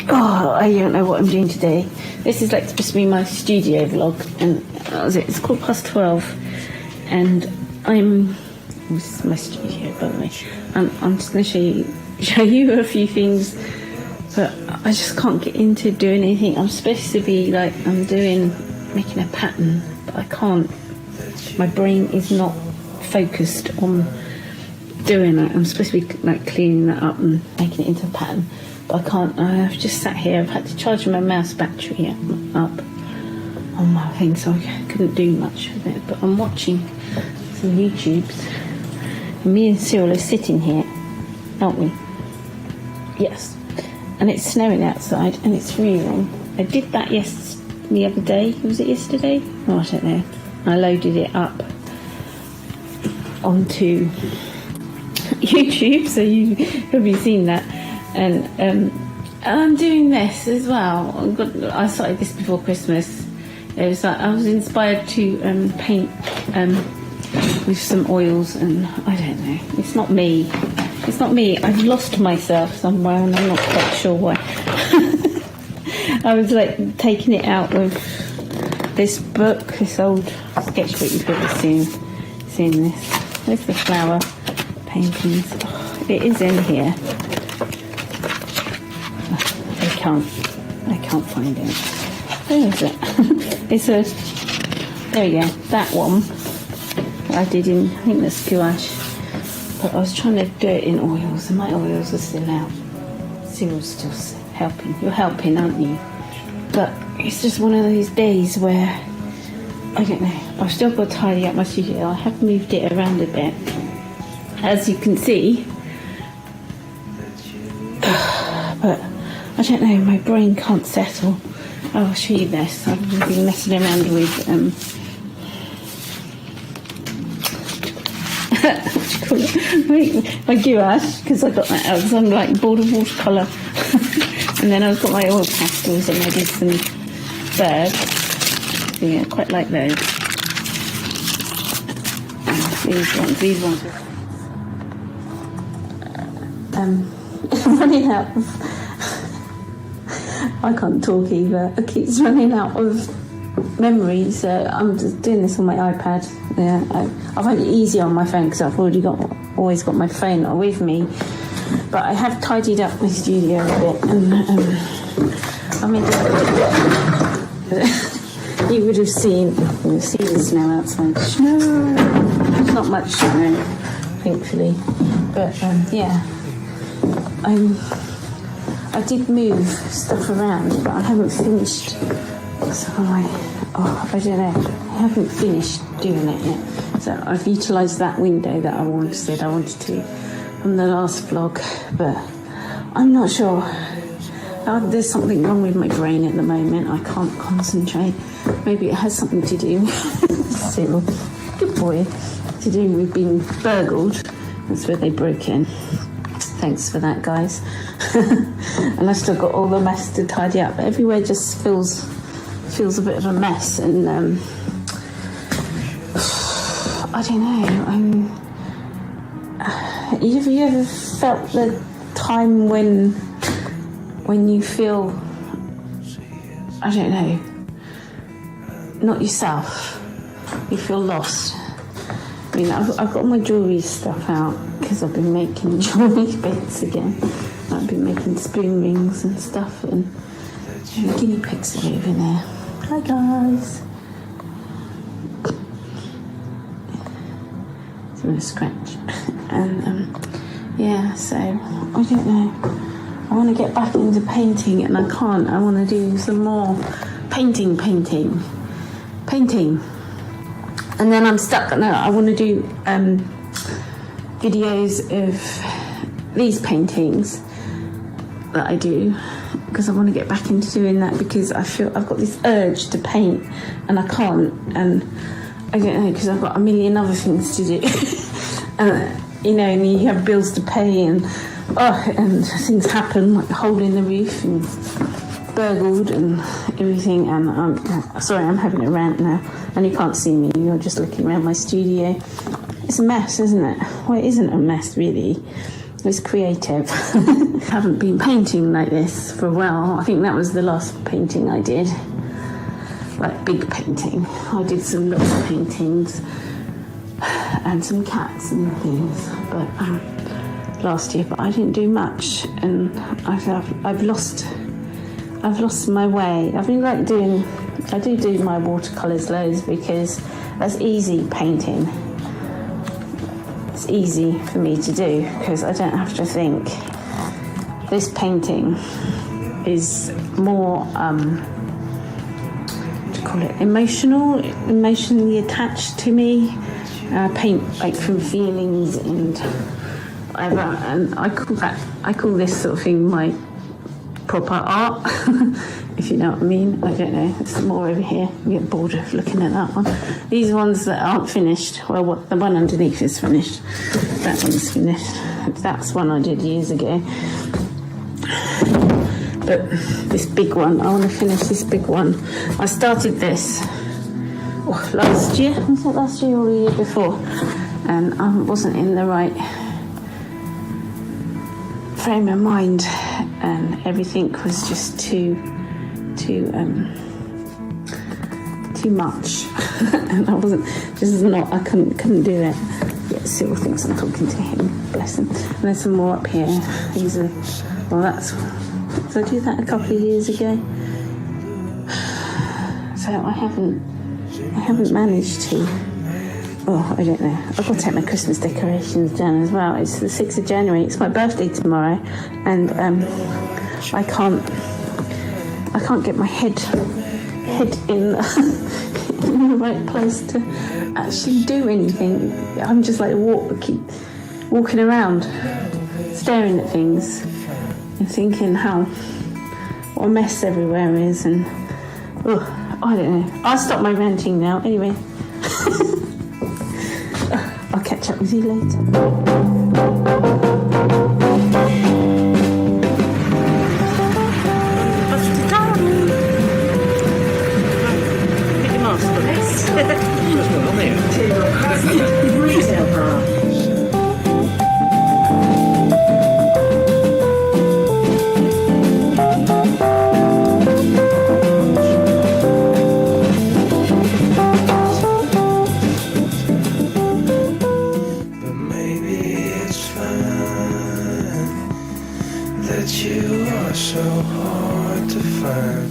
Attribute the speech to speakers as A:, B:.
A: Oh, I don't know what I'm doing today. This is like supposed to be my studio vlog, and it's 12:15, and this is my studio, by the way. I'm just going to show you a few things, but I just can't get into doing anything. I'm supposed to be like, making a pattern, but I can't. My brain is not focused on doing it. I'm supposed to be like cleaning that up and making it into a pattern, but I can't. I've just sat here. I've had to charge my mouse battery up on my thing, so I couldn't do much of it. But I'm watching some YouTubes. And me and Cyril are sitting here, aren't we? Yes. And it's snowing outside, and it's freezing. I did that the other day. Was it yesterday? Oh, I don't know. I loaded it up onto YouTube, so you've probably seen that. And I'm doing this as well. I started this before Christmas. It was like I was inspired to paint with some oils, and I don't know. It's not me. It's not me. I've lost myself somewhere, and I'm not quite sure why. I was like taking it out with this book, this old sketchbook. You've probably seen this. There's the flower paintings. Oh, it is in here. I can't find it. Where is it? There we go. That one I did in, I think that's gouache. But I was trying to do it in oils, and my oils are still out. Cyril's still helping. You're helping, aren't you? But it's just one of those days where, I don't know, I've still got to tidy up my studio. I have moved it around a bit, as you can see. But I don't know, my brain can't settle. I'll show you this. I've been messing around with my gouache, because I got that out, because I'm like bored of watercolour. And then I've got my oil pastels, and I did some birds. Yeah, quite like those. And these ones. I'm running out of, I can't talk either. I keep running out of memory, so I'm just doing this on my iPad. Yeah, I find it easier on my phone because I've always got my phone with me. But I have tidied up my studio a bit, and I mean, you would have seen. You'll see the snow outside. Snow. There's not much snow, thankfully, but yeah. I did move stuff around, but I haven't finished. So I don't know. I haven't finished doing it yet. So I've utilised that window that I said I wanted to from the last vlog, but I'm not sure. There's something wrong with my brain at the moment. I can't concentrate. Maybe it has something to do. Cyril, good boy. To do with being burgled. That's where they broke in. Thanks for that, guys. And I've still got all the mess to tidy up. Everywhere just feels a bit of a mess, and I don't know. Have you ever felt the time when you feel, I don't know, not yourself? You feel lost. I mean, I've got my jewellery stuff out because I've been making jewellery bits again. I've been making spoon rings and stuff, and the guinea pigs are over there. Hi guys. It's a scratch. And yeah, so I don't know. I want to get back into painting, and I can't. I want to do some more painting. And then I'm stuck. No, I want to do videos of these paintings that I do, because I want to get back into doing that, because I feel I've got this urge to paint and I can't, and I don't know, because I've got a million other things to do. You know, and you have bills to pay, and things happen, like a hole in the roof, and burgled and everything, and sorry, I'm having a rant now, and you can't see me, you're just looking around my studio. It's a mess, isn't it? Well, it isn't a mess, really. It's creative. I haven't been painting like this for a while. I think that was the last painting I did, like big painting. I did some little paintings and some cats and things, but last year, but I didn't do much, and I've lost my way. I've been like I do my watercolours loads because that's easy painting. It's easy for me to do because I don't have to think. This painting is more, what do you call it, emotionally attached to me. I paint like from feelings and I call this sort of thing my proper art, if you know what I mean. I don't know, there's some more over here. You get bored of looking at that one. These ones that aren't finished, well, the one underneath is finished. That one's finished. That's one I did years ago. But this big one, I want to finish this big one. I started this last year, was it last year or the year before? And I wasn't in the right frame of mind, and everything was just too much. And I couldn't do it. Yeah, Cyril thinks I'm talking to him, bless him. And there's some more up here. These are, well, that's, did I do that a couple of years ago? So I haven't managed to. Oh, I don't know. I've got to take my Christmas decorations down as well. It's the 6th of January. It's my birthday tomorrow, and I can't get my head in the right place to actually do anything. I'm just like keep walking around, staring at things, and thinking what a mess everywhere is, and I don't know. I'll stop my ranting now. Anyway. I'll catch up with you later. Pick your mask, please. Retail bra.
B: You are so hard to find.